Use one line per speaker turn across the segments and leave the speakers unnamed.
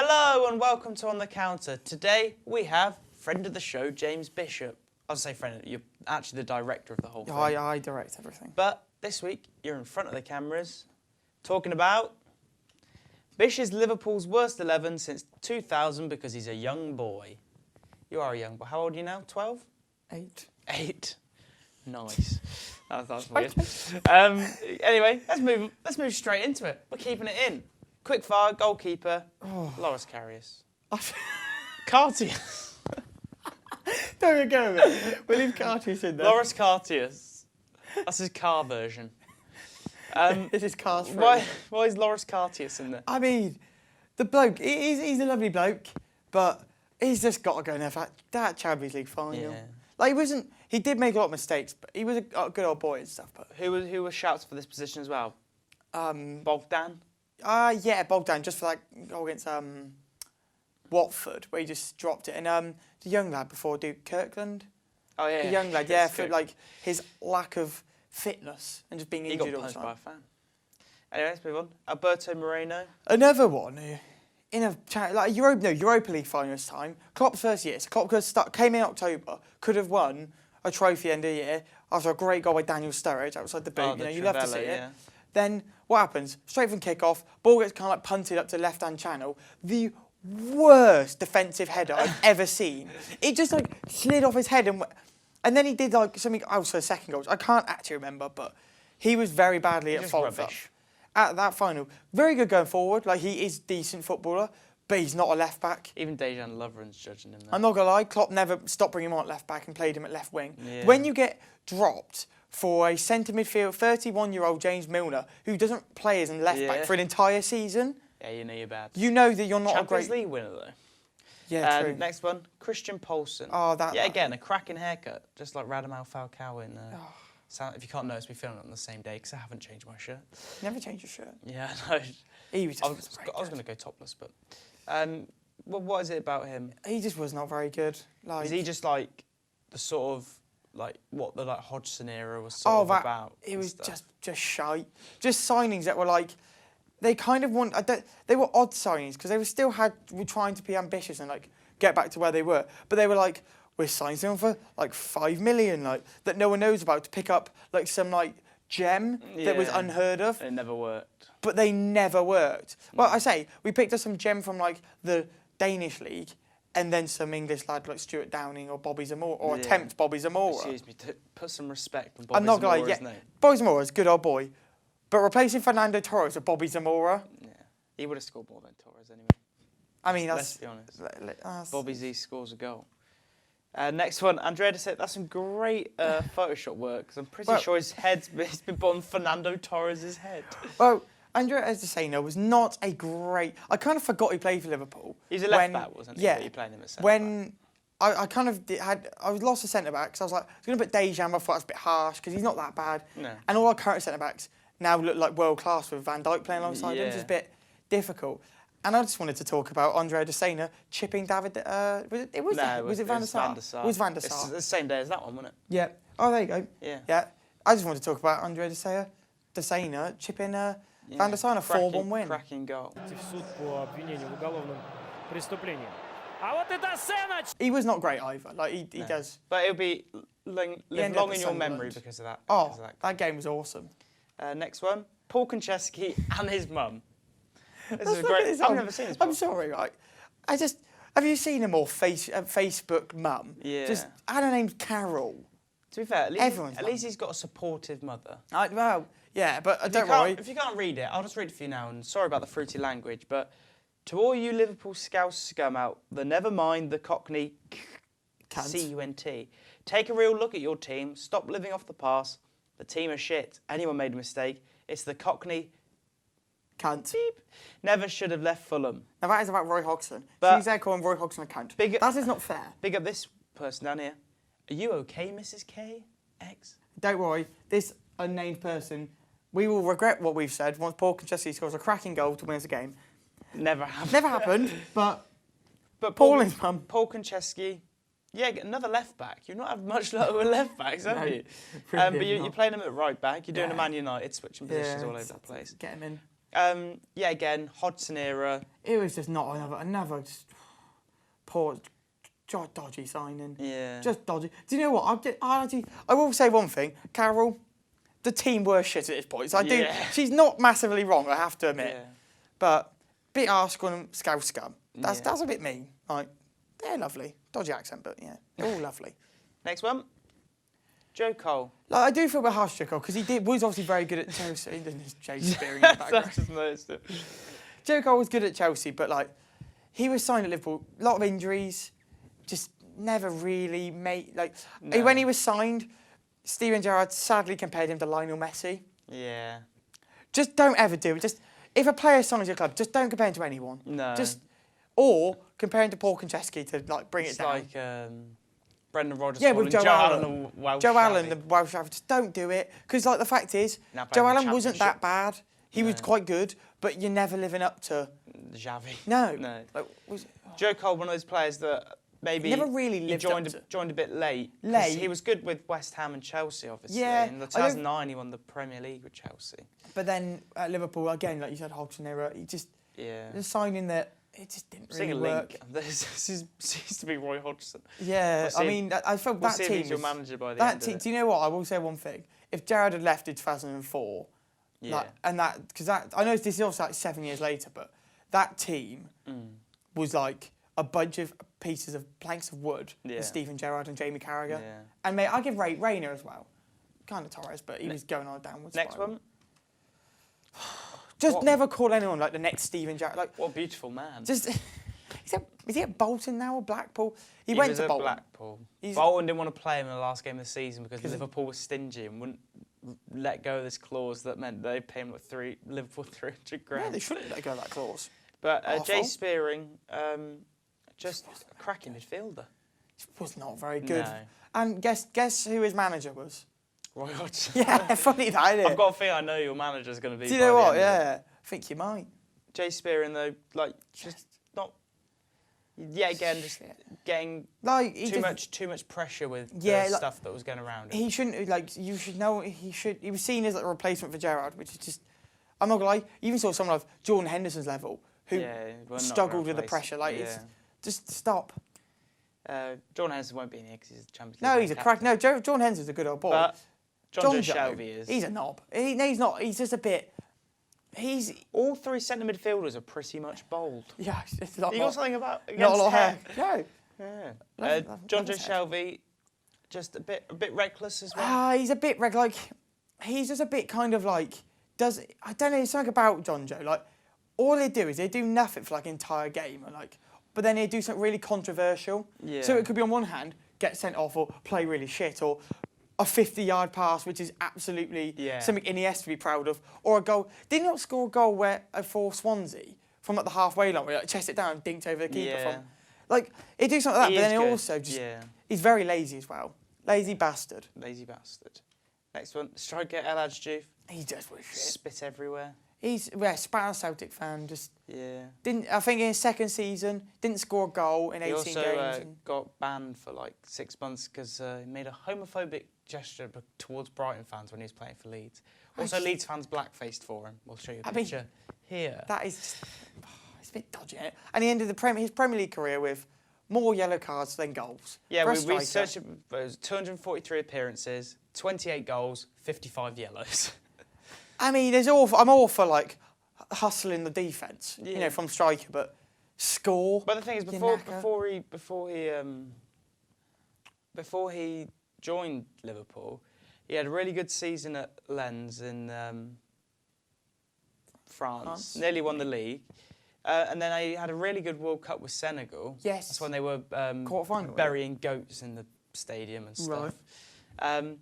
Hello and welcome to On the Counter. Today we have friend of the show, James Bishop. I was say friend, you're actually the director of the whole thing.
I direct everything.
But this week you're in front of the cameras talking about Bish is Liverpool's worst 11 since 2000 because he's a young boy. You are a young boy. How old are you now? 12?
8.
8. Nice. That's weird. Anyway, let's move straight into it. We're keeping it in. Quick fire, goalkeeper, Loris Karius. Cartius.
Don't go with it. We'll leave Cartius in there.
Loris Cartius. That's his car version.
This is Car's
friend. Why is Loris Cartius in there?
I mean, the bloke, he's a lovely bloke, but he's just got to go in there for that Champions League final.
Yeah.
Like, he did make a lot of mistakes, but he was a good old boy and stuff. But
who was shouts for this position as well? Bogdan?
Yeah, Bogdan, just for that goal against Watford, where he just dropped it. And the young lad before, Kirkland.
Oh, yeah.
The young lad, yeah, for like his lack of fitness and just being injured all the time.
He got punched by a fan. Anyway, let's move on. Alberto Moreno.
Another one in a Europa League final this time. Klopp's first year. So Klopp came in October, could have won a trophy end of the year after a great goal by Daniel Sturridge outside the boot. You love to see it. Then what happens? Straight from kick-off, ball gets kind of like punted up to left-hand channel. The worst defensive header I've ever seen. It just like slid off his head and then he did like something else for the second goal. I can't actually remember, but he was very badly at fault for at that final. Very good going forward. Like, he is a decent footballer, but he's not a left back.
Even Dejan Lovren's judging him there.
I'm not gonna lie, Klopp never stopped bringing him on at left back and played him at left wing.
Yeah.
When you get dropped for a centre midfield 31-year-old James Milner who doesn't play as a left back for an entire season,
yeah, you know you're bad.
You know that you're not
Champions
a great
League winner though.
Yeah, true.
Next one, Christian Poulsen.
Oh,
again, a cracking haircut, just like Radamel Falcao in. If you can't notice, we filmed it on the same day because I haven't changed my shirt.
Never change your shirt.
Yeah, no.
He was
I was going to go topless, but what is it about him?
He just was not very good. Like,
is he just like the sort of what the Hodgson era was sort of about?
It was just shite. Just signings that were like. They kind of they were odd signings because they were trying to be ambitious and like get back to where they were. But they were like, we're signing someone for like 5 million, like that no one knows about to pick up like some like gem that was unheard of.
It never worked.
But they never worked. Well, I say we picked up some gem from like the Danish league, and then some English lad like Stuart Downing or Bobby Zamora or attempt Bobby Zamora.
Excuse me, put some respect on Bobby
I'm not
Zamora's name.
Bobby Zamora's a good old boy. But replacing Fernando Torres with Bobby Zamora...
Yeah, he would have scored more than Torres anyway.
I mean,
let's be honest. Bobby Z scores a goal. Next one, Andrea De Silva. That's some great Photoshop work, because I'm pretty sure he's been put on Fernando Torres' head.
Well, Andrea De Silva was not a great... I kind of forgot he played for Liverpool.
He's a left back, wasn't he?
Yeah.
But you played him at centre back.
I kind of I was lost a centre back, because I was like, I was going to put Dejan, but I thought that's a bit harsh, because he's not that bad.
No.
And all our current centre backs now look like world class with Van Dijk playing alongside him. It's a bit difficult. And I just wanted to talk about Andrea De Silva chipping David. Was it Van der Sar? It was Van der Sar.
It's the same day as that one, wasn't it?
Yeah. Oh, there you go.
Yeah.
Yeah. I just wanted to talk about Andrea De Silva chipping Van der Sar in a 4-1 win.
Cracking goal.
He was not great either. Like he does.
But it'll be live long in your memory because of that.
Oh, that game was awesome.
Next one, Paul Konchesky and his mum. This is
great.
I've never seen this before.
I'm sorry, right? Have you seen him more Facebook mum?
Yeah.
Just had her name's Carol.
To be fair, at least he's got a supportive mother.
Well, yeah, but don't worry.
If you can't read it, I'll just read it for you now. And sorry about the fruity language, but to all you Liverpool Scouse scum out there, never mind the Cockney C-U-N-T. Take a real look at your team. Stop living off the past. The team are shit. Anyone made a mistake. It's the Cockney
cunt.
Beep. Never should have left Fulham.
Now that is about Roy Hodgson. She's there calling Roy Hodgson a cunt. That is not fair.
Big up this person down here. Are you okay, Mrs. K? X?
Don't worry. This unnamed person, we will regret what we've said once Paul Konchesky scores a cracking goal to win us a game.
Never happened.
Never happened, but Paul and mum.
Paul Konchesky. Yeah, another left back. You've not had much luck with left backs, have you? But you're playing him at right back. You're doing a Man United, switching positions all over the place.
Get him in.
Yeah, again, Hodgson era.
It was just not another just poor, dodgy signing.
Yeah.
Just dodgy. Do you know what? I will say one thing, Carol. The team were shit at this point. So she's not massively wrong, I have to admit.
Yeah.
But bit Arscon and Scouse scum. That's
Yeah.
a bit mean. Like, they're lovely. Dodgy accent, but yeah, they're all lovely.
Next one. Joe Cole.
Like, I do feel a bit harsh to Joe Cole because was obviously very good at Chelsea. There's Jay Spearing in the background.
I just noticed it.
Joe Cole was good at Chelsea, but like he was signed at Liverpool, a lot of injuries, just never really made when he was signed, Steven Gerrard sadly compared him to Lionel Messi.
Yeah.
Just don't ever do it. Just if a player signs your club, just don't compare him to anyone.
No.
Or compare him to Paul Konchesky to like bring it down.
Like Brendan Rodgers.
Yeah, with Joe Allen.
The Welsh
Joe Allen,
Shabby.
the Welsh Shabby. Just don't do it. Because like the fact is,
Now
Joe
playing the
Allen wasn't that
Championship.
bad. He was quite good, but you're never living up to.
Xavi.
No.
No.
Like,
Joe Cole, one of those players that maybe
never really
he
lived
joined
up to.
joined a bit late. 'Cause
Late.
He was good with West Ham and Chelsea, obviously.
Yeah,
In 2009, he won the Premier League with Chelsea.
But then at Liverpool, again, like you said, Hodgson era, he just
Yeah.
the signing that it just didn't
Sing
really
a
work.
link. This seems to be Roy Hodgson.
Yeah,
We'll see
I
if-
mean, I felt
We'll
that
see if
team
he's your
was-
manager by the
that
end
team.
of it.
Do you know what? I will say one thing. If Gerrard had left in 2004,
Yeah.
because I know this is also like 7 years later, but that team was like a bunch of pieces of planks of wood
Yeah.
with Steven Gerrard and Jamie Carragher.
Yeah.
And mate, I give Rayner as well. Kind of Torres, but he was going on a downward
Next
spiral.
one.
Just
What-
never call anyone like the next Steven Gerrard. Like,
What a beautiful man.
just is he at Bolton now or Blackpool? He
He
went
was
to
at
Bolton.
Blackpool.
He's-
Bolton didn't want to play him in the last game of the season because
'Cause-
Liverpool was stingy and wouldn't let go of this clause that meant they pay him like Liverpool 300 grand.
Yeah, they shouldn't let go of that clause.
But Jay
Awful.
Spearing, just a cracking midfielder.
It was not very good.
No.
And guess who his manager was?
Roy Hodgson.
Yeah, funny that, isn't it?
I've got a feeling I know your manager's going to be.
Do you
by
know
the
what?
end of it.
Yeah, I think you might.
Jay Spearing though, like just not. Yeah, again, just getting
Like he
too
just,
much pressure with
Yeah,
the
like-
stuff that was going around him.
He shouldn't like. You should know. He was seen as like a replacement for Gerrard, which is just. I'm not gonna lie. You even saw someone of Jordan Henderson's level who
Yeah, well, not
struggled with the
replaced.
pressure. Like, it's
Yeah.
just stop.
John Henderson won't be in here because he's the Champions League.
No, he's a crack. No, Jordan Henderson's a good old boy.
But John Joe
Joe,
Shelby is.
He's a knob. No, he's not. He's just a bit. He's
All three centre midfielders are pretty much bold.
yeah. It's not.
You got something about against
not a lot of
hair?
hair. No.
Yeah.
Love
John Joe
his hair.
Shelby, just a bit reckless as well.
He's a bit like. He's just a bit kind of like. I don't know. There's something about John Joe. Like, all they do is they do nothing for like an entire game, and like, but then they do something really controversial.
Yeah.
So it could be on one hand get sent off or play really shit or a 50-yard pass, which is absolutely
Yeah.
something Iniesta to be proud of, or a goal. Did he not score a goal for Swansea from like the halfway line where he like chest it down and dinked over the keeper
Yeah.
from? Like, he do something like that,
He
but
is
then he
good.
also just
Yeah.
he's very lazy as well. Lazy bastard.
Lazy bastard. Next one, striker El Hadji.
He does what shit.
Spit everywhere.
He's Span Celtic fan. Just
Yeah.
didn't. I think in his second season didn't score a goal in
He
18
also
games. and-
got banned for like 6 months because he made a homophobic gesture towards Brighton fans when he was playing for Leeds. Also,
just-
Leeds fans blackfaced for him. We'll show you a
I mean,
picture here.
That is just, it's a bit dodgy, isn't it? And he ended his Premier League career with more yellow cards than goals.
Yeah,
For a
we
striker.
researched it. It was 243 appearances, 28 goals, 55 yellows.
I mean, I'm all for like hustling the defence, you
Yeah.
know, from striker, but score.
But the thing is,
you
before
knacker.
before he joined Liverpool, he had a really good season at Lens in France. Nearly won the league. And then he had a really good World Cup with Senegal.
Yes.
That's when they were
Quarter-final,
burying goats in the stadium and stuff.
Right.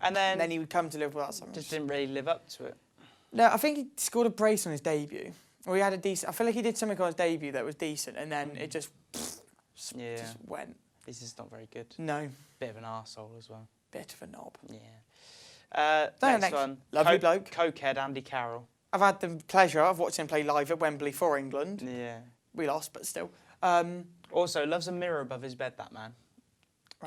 And then
he would come to Liverpool that summer.
just didn't really live up to it.
No, I think he scored a brace on his debut. Or he had a decent. I feel like he did something on his debut that was decent, and then it just went.
He's just not very good.
No,
Bit of an arsehole as well.
bit of a knob.
Yeah. Next one.
Lovely bloke.
Cokehead Andy Carroll.
I've had the pleasure of watching him play live at Wembley for England.
Yeah.
We lost, but still.
Also, loves a mirror above his bed, that man.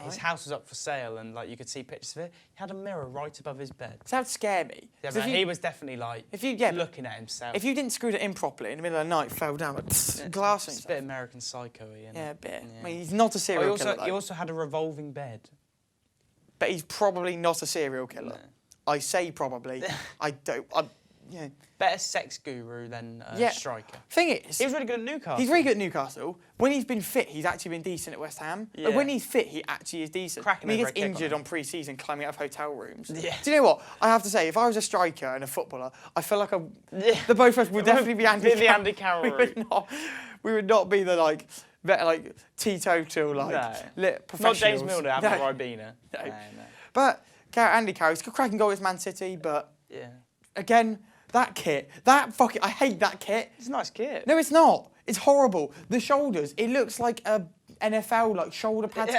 his house was up for sale, and like you could see pictures of it. He had a mirror right above his bed.
So that'd scare me.
Yeah, but he was definitely like looking at himself.
If you didn't screw it in properly in the middle of the night, fell down, like, glass.
It's a bit American Psycho-y,
Yeah, a bit.
Yeah.
I mean, he's not a serial killer.
He also had a revolving bed.
But he's probably not a serial killer.
No.
I say probably. I don't. Yeah.
Better sex guru than striker.
Thing is,
he was really good at Newcastle.
He's really good at Newcastle. When he's been fit, he's actually been decent at West Ham.
Yeah.
Like, when he's fit, he actually is decent.
Cracking
he
over
gets
a kick
injured
on
on pre-season, climbing out of hotel rooms.
Yeah.
Do you know what? I have to say, if I was a striker and a footballer, I feel like the both of us would definitely be Andy Carroll.
Andy Carroll.
We would not be the better teetotal professionals.
Not James Milner having Ribena. No.
But Andy Carroll's got a cracking goal against Man City, but
yeah.
Again, that kit, I hate that kit.
It's a nice kit.
No, it's not. It's horrible. The shoulders, it looks like a NFL shoulder pads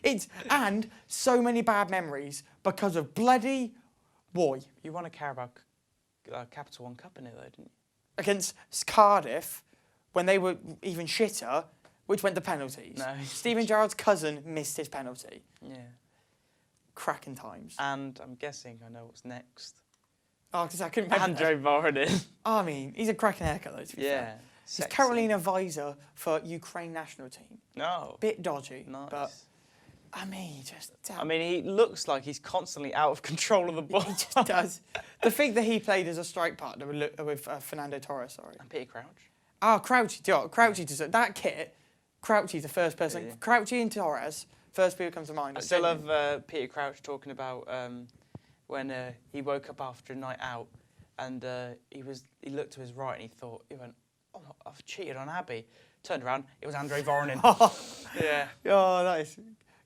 kit. And so many bad memories because of bloody boy.
You won a Carabao Capital One Cup in it though, didn't you?
Against Cardiff, when they were even shitter, which went to penalties.
No.
Steven Gerrard's cousin missed his penalty.
Yeah.
Cracking times.
And I'm guessing I know what's next.
Oh, because I couldn't remember.
Andre Voronin.
I mean, he's a cracking haircut though, to be fair. He's Carolina Visor for Ukraine national team.
No.
Bit dodgy.
Nice.
But, I mean,
he looks like he's constantly out of control of the ball.
He just does. The thing that he played as a strike partner with Fernando Torres,
And Peter Crouch.
Oh, Crouchy. Crouchy does it. That kit, Crouchy's the first person. Yeah. Crouchy and Torres, first people comes to mind.
I still love Peter Crouch talking about when he woke up after a night out and he looked to his right and he went, oh, I've cheated on Abby. Turned around, it was Andre Voronin. Yeah.
Oh, that is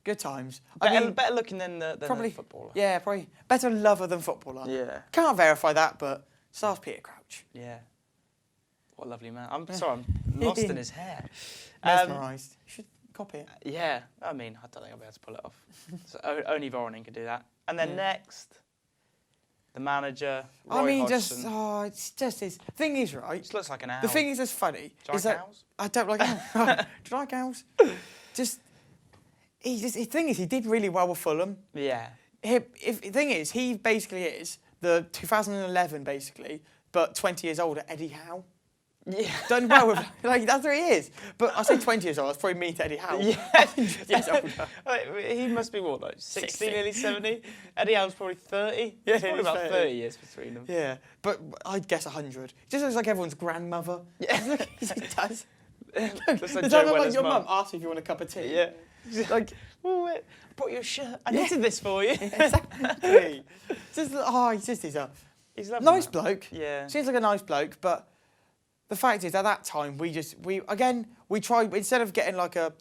good times.
Better looking than the footballer.
Yeah, probably better lover than footballer.
Yeah.
Can't verify that, but stars Peter Crouch.
Yeah. What a lovely man. I'm sorry, I'm lost in his hair.
Mesmerised. You should copy it.
Yeah. I mean, I don't think I'll be able to pull it off. So only Voronin can do that. And then next, the manager, Roy Hodgson.
It's just his thing is right.
Just looks like an owl.
The thing is, that's funny.
Do you like owls?
I don't like owls. Do you like owls? The thing is, he did really well with Fulham.
Yeah.
The thing is, he basically is the 2011 basically, but 20 years older Eddie Howe.
Yeah.
Done well with that's where he is. But I say 20 years old. That's probably me to Eddie Howe.
Yeah.
Years older.
He must be what, like 60, nearly 70. Eddie Howe's probably 30.
Yeah,
it's probably about 30 years between them.
Yeah, but I'd guess 100. He just looks like everyone's grandmother.
Yeah,
look, he does.
Looks like
the
Joe
time
Weller's
your
mum
mum asks if you want a cup of tea.
Yeah.
Like,
oh, I brought you a shirt. I knitted this for you.
Exactly. He's a nice bloke.
Yeah.
Seems like a nice bloke, but the fact is, at that time, we tried, instead of getting like a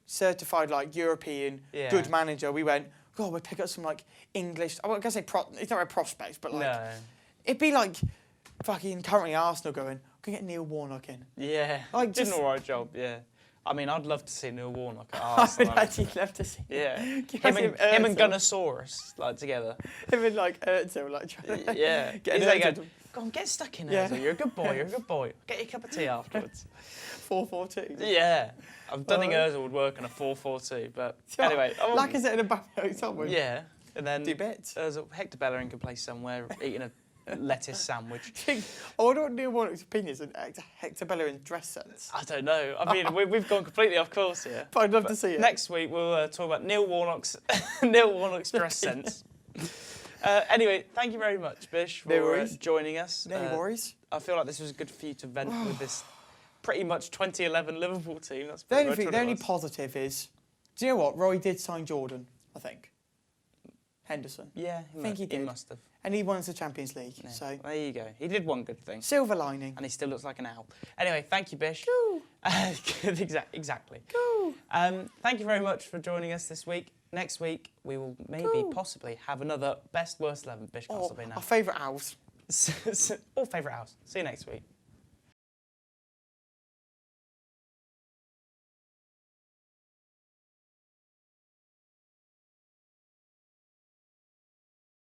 certified European good manager, we went, God, we'll pick up some English, I'm going to say, it's not a prospects, but it'd be like fucking currently Arsenal going, can get Neil Warnock in.
Yeah. Did an alright job, yeah. I mean, I'd love to see Neil Warnock at Arsenal.
I'd actually love to see.
Yeah. Him and Gunnosaurus, together.
Him and Özil, trying to
get go on, get stuck in there. You're a good boy. You're a good boy. Get you a cup of tea afterwards.
4-4-2.
Yeah, I don't think Özil would work on a 4-4-2. But anyway,
Lacazette and Mbappe somewhere.
Yeah, and then
do bits.
Hector Bellerin can play somewhere eating a lettuce sandwich.
I wonder what Neil Warnock's opinions on Hector Bellerin's dress sense.
I don't know. I mean, we've gone completely off course here.
But I'd love to see it.
Next week we'll talk about Neil Warnock's dress sense. Anyway, thank you very much, Bish, for joining us.
No worries.
I feel like this was good for you to vent with this pretty much 2011 Liverpool team. That's
the only positive is, do you know what? Roy did sign Jordan, I think. Henderson.
Yeah,
I think he did.
He must have.
And he won the Champions League. Yeah. So
there you go. He did one good thing.
Silver lining.
And he still looks like an owl. Anyway, thank you, Bish.
Cool.
Exactly.
Cool.
Thank you very much for joining us this week. Next week, we will possibly have another best, worst 11 Bish Castleby now.
Our favourite owls.
All favourite owls. See you next week.